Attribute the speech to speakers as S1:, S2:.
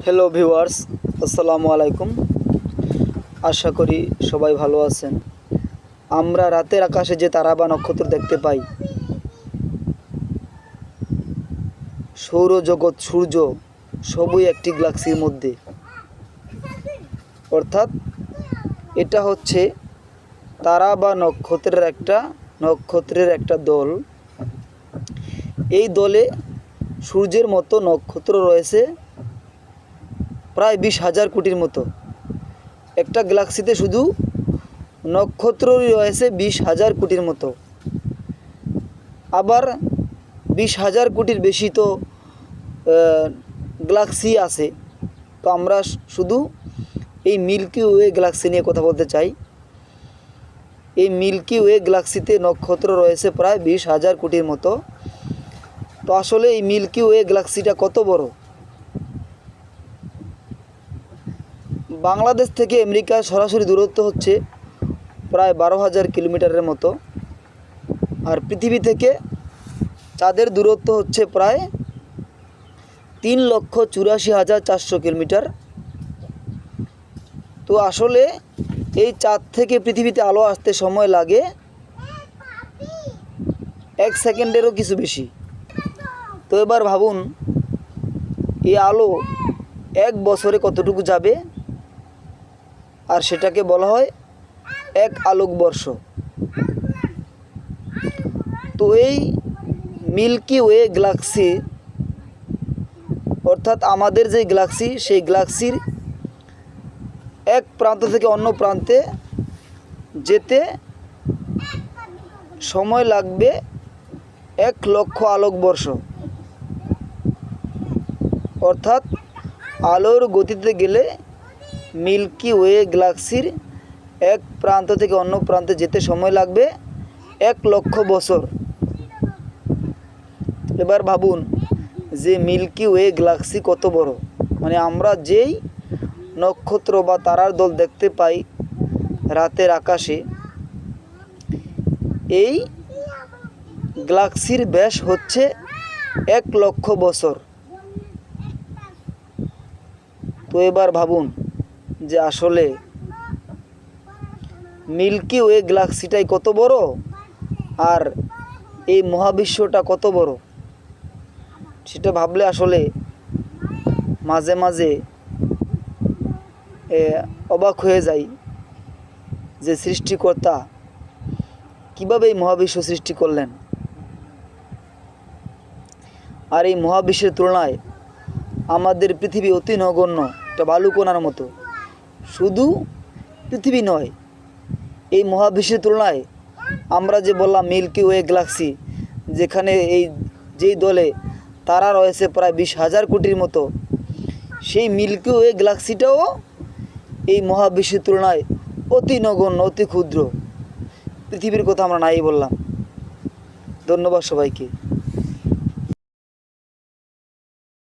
S1: Hello viewers, আসসালামু আলাইকুম। আশা করি সবাই ভালো আছেন। আমরা রাতের আকাশে যে তারা বা নক্ষত্র দেখতে পাই, সৌরজগৎ, সূর্য সবই একটি গ্যালাক্সির মধ্যে। অর্থাৎ এটা হচ্ছে তারা বা নক্ষত্রের একটা দল। এই দলে সূর্যের মতো নক্ষত্র রয়েছে প্রায় 20,000 কোটির মতো। একটা গ্যালাক্সিতে শুধু নক্ষত্রই রয়েছে 20,000 কোটির মতো। আবার 20,000 কোটির বেশি তো গ্যালাক্সি আছে। তো আমরা শুধু এই মিল্কি ওয়ে গ্যালাক্সি নিয়ে কথা বলতে চাই। এই মিল্কি ওয়ে গ্যালাক্সিতে নক্ষত্র রয়েছে প্রায় 20,000 কোটির মতো। তো আসলে এই মিল্কি ওয়ে গ্যালাক্সিটা কত বড়? বাংলাদেশ থেকে আমেরিকার সরাসরি দূরত্ব হচ্ছে প্রায় 12,000 কিলোমিটারের মতো। আর পৃথিবী থেকে চাঁদের দূরত্ব হচ্ছে প্রায় 3,84,400 কিলোমিটার। তো আসলে এই চাঁদ থেকে পৃথিবীতে আলো আসতে সময় লাগে 1 সেকেন্ডেরও কিছু বেশি। তো এবার ভাবুন, এই আলো 1 বছরে কতটুকু যাবে, আর সেটাকে বলা হয় 1 আলোকবর্ষ। তো এই মিল্কি ওয়ে গ্যালাক্সি, অর্থাৎ আমাদের যে গ্যালাক্সি, সেই গ্যালাক্সির এক প্রান্ত থেকে অন্য প্রান্তে যেতে সময় লাগবে 1 লক্ষ আলোকবর্ষ। অর্থাৎ আলোর গতিতে গেলে মিল্কি ওয়ে গ্যালাক্সির এক প্রান্ত থেকে অন্য প্রান্তে যেতে সময় লাগবে 1 লক্ষ বছর। এবার ভাবুন যে মিল্কি ওয়ে গ্যালাক্সি কত বড়। মানে আমরা যেই নক্ষত্র বা তারার দল দেখতে পাই রাতের আকাশে, এই গ্যালাক্সির ব্যাস হচ্ছে 1 লক্ষ বছর। তো এবার ভাবুন যে আসলে মিল্কি ওয়ে গ্যালাক্সিটাই কত বড়, আর এই মহাবিশ্বটা কত বড়, সেটা ভাবলে আসলে মাঝে মাঝে অবাক হয়ে যাই যে সৃষ্টিকর্তা কীভাবে এই মহাবিশ্ব সৃষ্টি করলেন। আর এই মহাবিশ্বের তুলনায় আমাদের পৃথিবী অতি নগণ্য, একটা বালুকণার মতো। শুধু পৃথিবী নয়, এই মহাবিশ্বের তুলনায় আমরা যে বললাম মিল্কি ওয়ে গ্যালাক্সি, যেখানে যেই দলে তারা রয়েছে প্রায় 20,000 কোটির মতো, সেই মিল্কি ওয়ে গ্যালাক্সিটাও এই মহাবিশ্বের তুলনায় অতি নগণ্য, অতি ক্ষুদ্র। পৃথিবীর কথা আমরা নাই বললাম। ধন্যবাদ সবাইকে।